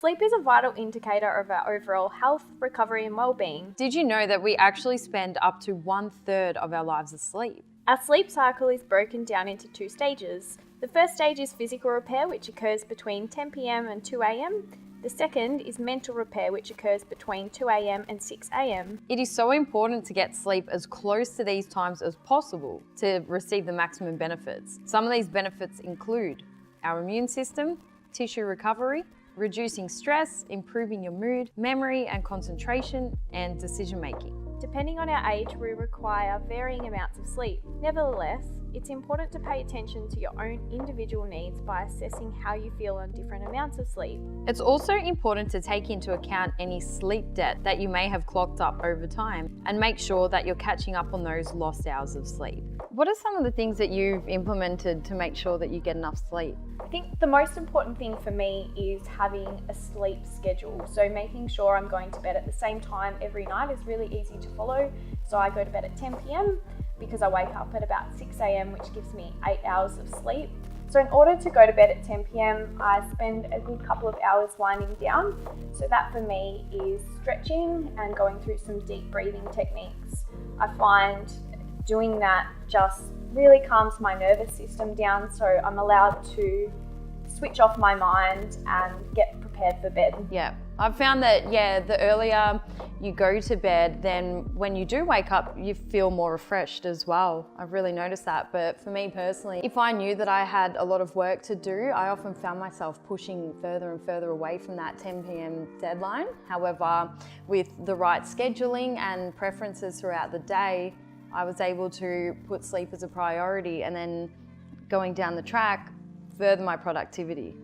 Sleep is a vital indicator of our overall health, recovery and well-being. Did you know that we actually spend up to 1/3 of our lives asleep? Our sleep cycle is broken down into 2 stages. The first stage is physical repair, which occurs between 10 p.m. and 2 a.m. The second is mental repair, which occurs between 2 a.m. and 6 a.m. It is so important to get sleep as close to these times as possible to receive the maximum benefits. Some of these benefits include our immune system, tissue recovery, reducing stress, improving your mood, memory and concentration, and decision making. Depending on our age, we require varying amounts of sleep. Nevertheless, it's important to pay attention to your own individual needs by assessing how you feel on different amounts of sleep. It's also important to take into account any sleep debt that you may have clocked up over time and make sure that you're catching up on those lost hours of sleep. What are some of the things that you've implemented to make sure that you get enough sleep? I think the most important thing for me is having a sleep schedule. So making sure I'm going to bed at the same time every night is really easy to follow. So I go to bed at 10 p.m. because I wake up at about 6 a.m, which gives me 8 hours of sleep. So in order to go to bed at 10 p.m, I spend a good couple of hours winding down. So that for me is stretching and going through some deep breathing techniques. I find doing that just really calms my nervous system down, so I'm allowed to switch off my mind and get prepared for bed. Yeah, I've found that, the earlier you go to bed, then when you do wake up, you feel more refreshed as well. I've really noticed that. But for me personally, if I knew that I had a lot of work to do, I often found myself pushing further and further away from that 10 p.m. deadline. However, with the right scheduling and preferences throughout the day, I was able to put sleep as a priority and then going down the track, further my productivity.